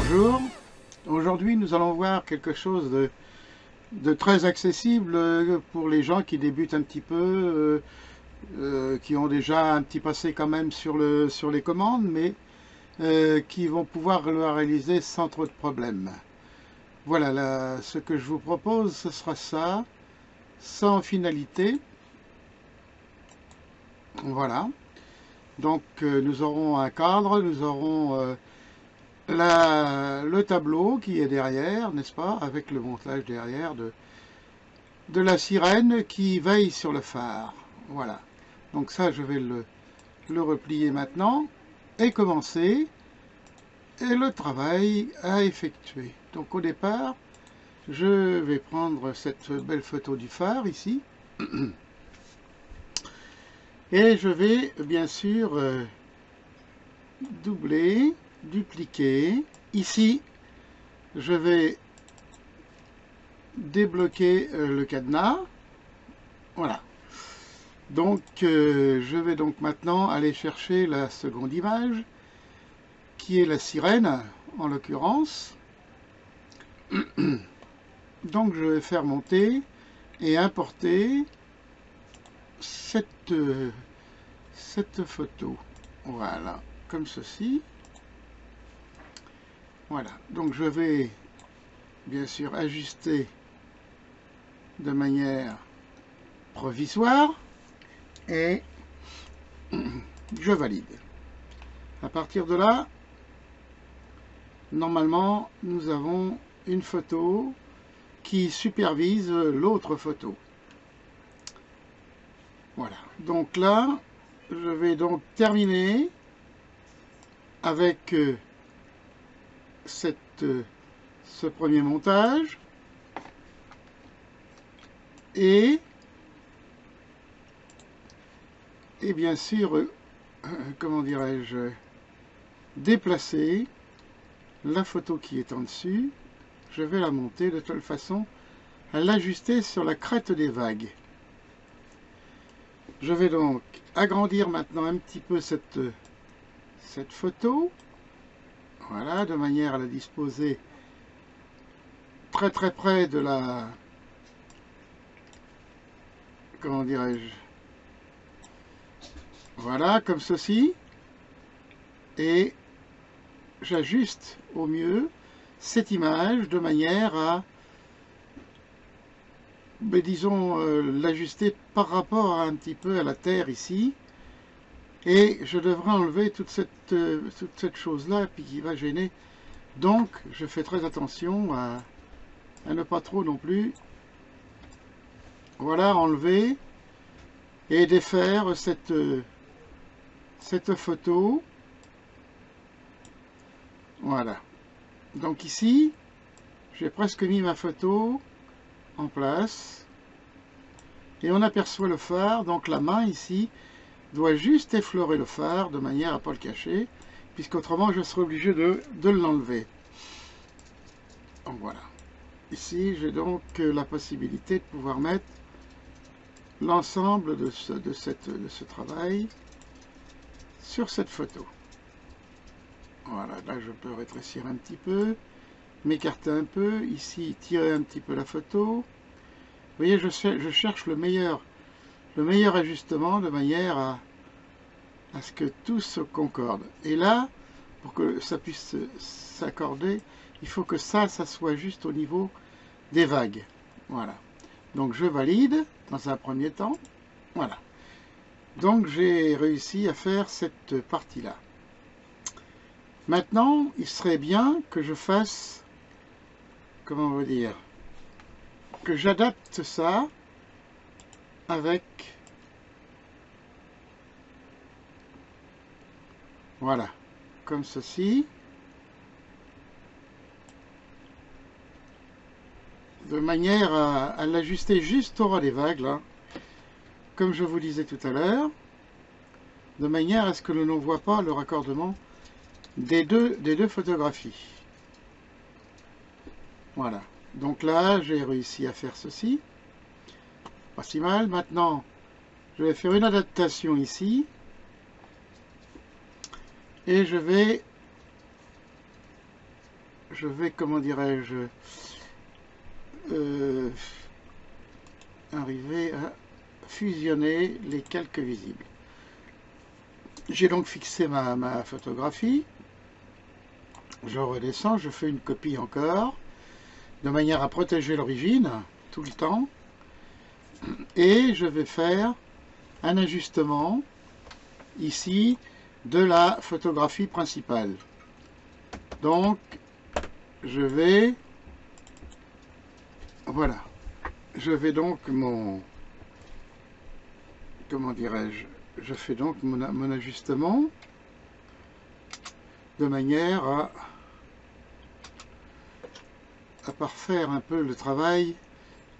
Bonjour, aujourd'hui nous allons voir quelque chose de très accessible pour les gens qui débutent un petit peu, qui ont déjà un petit passé quand même sur les commandes, mais qui vont pouvoir le réaliser sans trop de problèmes. Voilà, ce que je vous propose, ce sera ça, sans finalité. Voilà, donc nous aurons un cadre, nous aurons le tableau qui est derrière, n'est-ce pas, avec le montage derrière de la sirène qui veille sur le phare. Voilà. Donc ça, je vais le replier maintenant et commencer. Et le travail à effectuer. Donc au départ, je vais prendre cette belle photo du phare ici. Et je vais bien sûr doubler, dupliquer. Ici, je vais débloquer le cadenas. Voilà. Donc, je vais donc maintenant aller chercher la seconde image, qui est la sirène, en l'occurrence. Donc, je vais faire monter et importer cette photo. Voilà, comme ceci. Voilà, donc je vais bien sûr ajuster de manière provisoire et je valide. À partir de là, normalement, nous avons une photo qui supervise l'autre photo. Voilà, donc là, je vais donc terminer avec ce premier montage et bien sûr, comment dirais-je, déplacer la photo qui est en dessus. Je vais la monter de telle façon à l'ajuster sur la crête des vagues. Je vais donc agrandir maintenant un petit peu cette photo. Voilà, de manière à la disposer très très près de la... Comment dirais-je? Voilà, comme ceci. Et j'ajuste au mieux cette image de manière à, disons, l'ajuster par rapport un petit peu à la terre ici. Et je devrais enlever toute cette chose-là, puis qui va gêner. Donc, je fais très attention à ne pas trop non plus. Voilà, enlever et défaire cette photo. Voilà. Donc ici, j'ai presque mis ma photo en place. Et on aperçoit le phare, donc la main ici doit juste effleurer le phare de manière à ne pas le cacher, puisqu'autrement je serai obligé de l'enlever. Donc voilà. Ici, j'ai donc la possibilité de pouvoir mettre l'ensemble de ce travail sur cette photo. Voilà, là je peux rétrécir un petit peu, m'écarter un peu, ici tirer un petit peu la photo. Vous voyez, je cherche le meilleur ajustement de manière à ce que tout se concorde. Et là, pour que ça puisse s'accorder, il faut que ça soit juste au niveau des vagues. Voilà. Donc je valide dans un premier temps. Voilà. Donc j'ai réussi à faire cette partie-là. Maintenant, il serait bien que je fasse, comment on va dire, que j'adapte ça avec, voilà, comme ceci, de manière à l'ajuster juste au ras des vagues, là, comme je vous disais tout à l'heure, de manière à ce que l'on ne voit pas le raccordement des deux photographies. Voilà. Donc là, j'ai réussi à faire ceci. Pas si mal. Maintenant, je vais faire une adaptation ici. Et je vais je vais, comment dirais-je, arriver à fusionner les calques visibles. J'ai donc fixé ma photographie. Je redescends, je fais une copie encore, de manière à protéger l'origine tout le temps. Et je vais faire un ajustement ici de la photographie principale. Donc, je vais, voilà, je vais donc comment dirais-je, je fais donc mon ajustement de manière à parfaire un peu le travail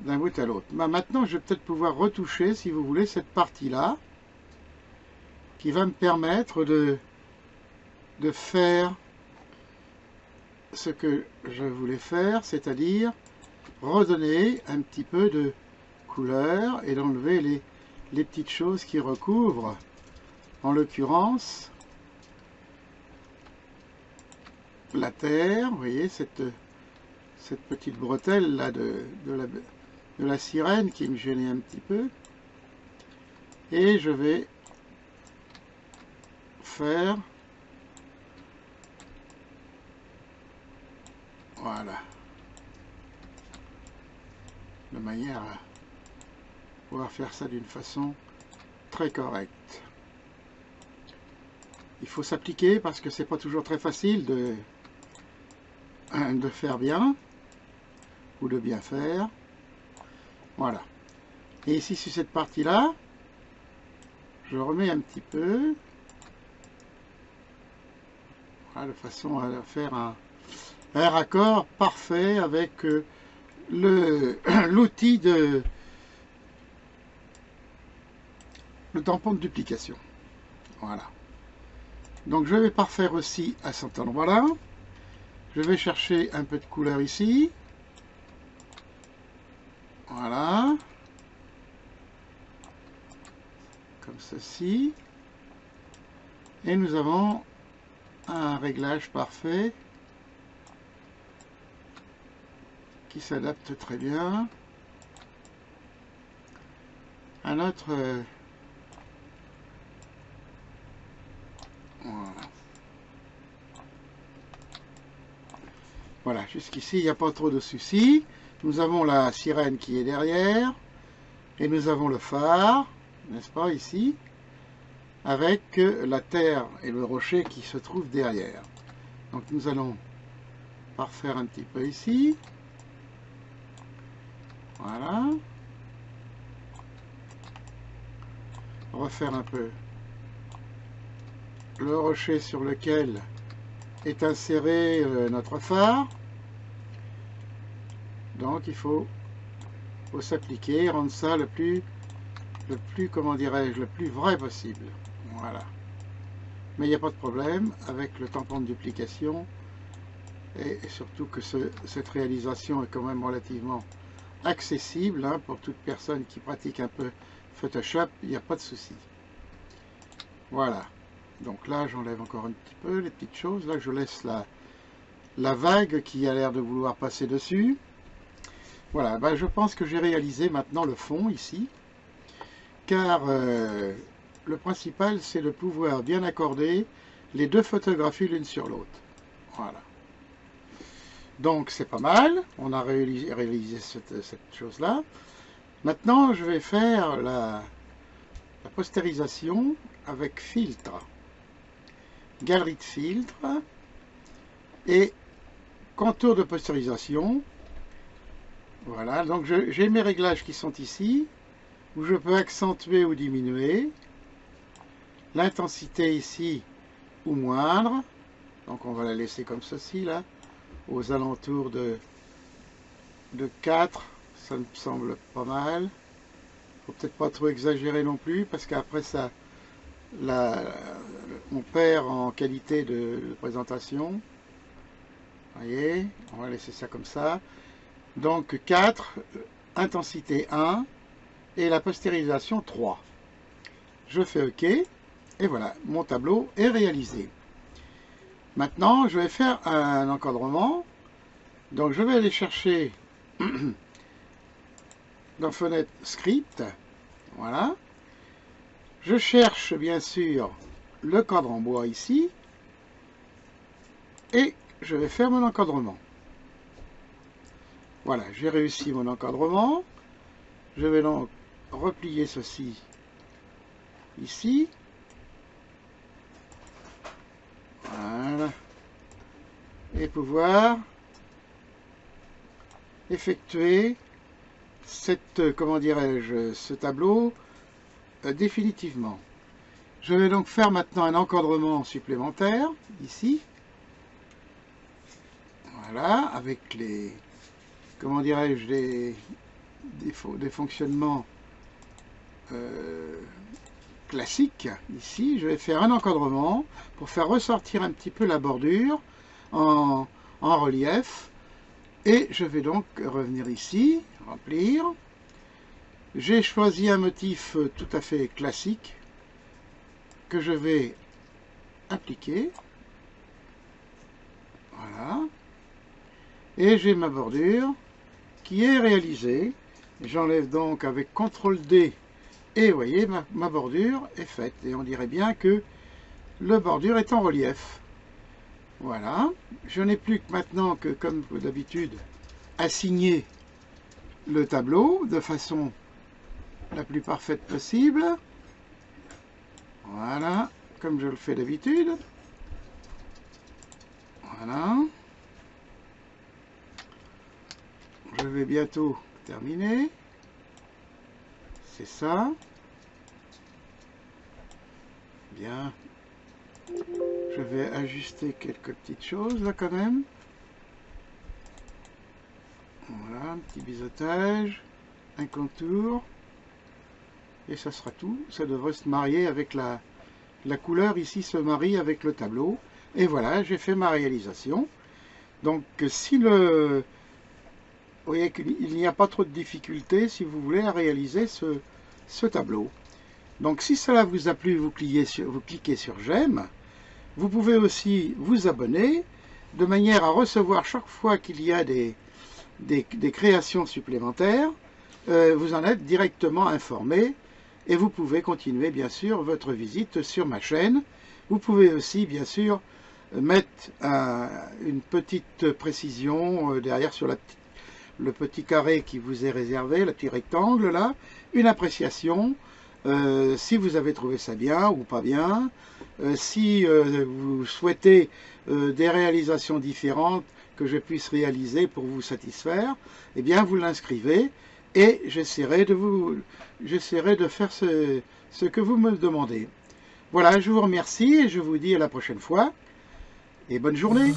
d'un bout à l'autre. Maintenant, je vais peut-être pouvoir retoucher, si vous voulez, cette partie-là, qui va me permettre de faire ce que je voulais faire, c'est-à-dire redonner un petit peu de couleur et d'enlever les petites choses qui recouvrent, en l'occurrence, la terre. Vous voyez, cette petite bretelle là de la sirène qui me gênait un petit peu. Et je vais faire, voilà, de manière à pouvoir faire ça d'une façon très correcte. Il faut s'appliquer parce que c'est pas toujours très facile de faire bien ou de bien faire. Voilà. Et ici sur cette partie là, je remets un petit peu, voilà, de façon à faire un raccord parfait avec l'outil le tampon de duplication. Voilà. Donc je vais parfaire aussi à cet endroit-là. Je vais chercher un peu de couleur ici. Voilà. Comme ceci. Et nous avons un réglage parfait qui s'adapte très bien à notre... Voilà, jusqu'ici, il n'y a pas trop de soucis. Nous avons la sirène qui est derrière. Et nous avons le phare, n'est-ce pas, ici, avec la terre et le rocher qui se trouvent derrière. Donc nous allons parfaire un petit peu ici. Voilà. Refaire un peu le rocher sur lequel est inséré notre phare. Donc il faut s'appliquer, rendre ça le plus comment dirais-je, le plus vrai possible. Voilà. Mais il n'y a pas de problème avec le tampon de duplication, et surtout que cette réalisation est quand même relativement accessible hein, pour toute personne qui pratique un peu Photoshop, il n'y a pas de souci. Voilà. Donc là, j'enlève encore un petit peu les petites choses. Là, je laisse la vague qui a l'air de vouloir passer dessus. Voilà, ben, je pense que j'ai réalisé maintenant le fond ici, car le principal, c'est de pouvoir bien accorder les deux photographies l'une sur l'autre. Voilà. Donc, c'est pas mal. On a réalisé cette chose-là. Maintenant, je vais faire la postérisation avec filtre. Galerie de filtre et contour de postérisation. Voilà, donc j'ai mes réglages qui sont ici, où je peux accentuer ou diminuer. L'intensité ici, ou moindre. Donc on va la laisser comme ceci, là, aux alentours de 4. Ça me semble pas mal. Faut peut-être pas trop exagérer non plus, parce qu'après ça, on perd en qualité de présentation. Vous voyez, on va laisser ça comme ça. Donc 4, intensité 1 et la postérisation 3. Je fais OK et voilà, mon tableau est réalisé. Maintenant, je vais faire un encadrement Donc je vais aller chercher dans fenêtre script, voilà. Je cherche bien sûr le cadre en bois ici, et je vais faire mon encadrement. Voilà, j'ai réussi mon encadrement. Je vais donc replier ceci ici. Voilà. Et pouvoir effectuer cette, comment dirais-je, ce tableau définitivement. Je vais donc faire maintenant un encadrement supplémentaire ici. Voilà, avec les, comment dirais-je, des fonctionnements classiques. Ici, je vais faire un encadrement pour faire ressortir un petit peu la bordure en relief. Et je vais donc revenir ici, remplir. J'ai choisi un motif tout à fait classique que je vais appliquer. Voilà. Et j'ai ma bordure qui est réalisée. J'enlève donc avec CTRL D et vous voyez, ma bordure est faite. Et on dirait bien que le bordure est en relief. Voilà. Je n'ai plus que maintenant que, comme d'habitude, à signer le tableau de façon la plus parfaite possible. Voilà, comme je le fais d'habitude. Voilà. Je vais bientôt terminer. C'est ça. Bien. Je vais ajuster quelques petites choses là quand même. Voilà, un petit biseautage, un contour. Et ça sera tout. Ça devrait se marier avec la couleur ici se marie avec le tableau. Et voilà, j'ai fait ma réalisation. Donc si le... Vous voyez qu'il n'y a pas trop de difficultés si vous voulez à réaliser ce tableau. Donc si cela vous a plu, vous cliquez sur j'aime. Vous pouvez aussi vous abonner de manière à recevoir chaque fois qu'il y a des créations supplémentaires. Vous en êtes directement informé et vous pouvez continuer bien sûr votre visite sur ma chaîne. Vous pouvez aussi bien sûr mettre une petite précision derrière sur le petit carré qui vous est réservé, le petit rectangle là, une appréciation, si vous avez trouvé ça bien ou pas bien, si vous souhaitez des réalisations différentes que je puisse réaliser pour vous satisfaire, eh bien vous l'inscrivez et j'essaierai de faire ce que vous me demandez. Voilà, je vous remercie et je vous dis à la prochaine fois et bonne journée.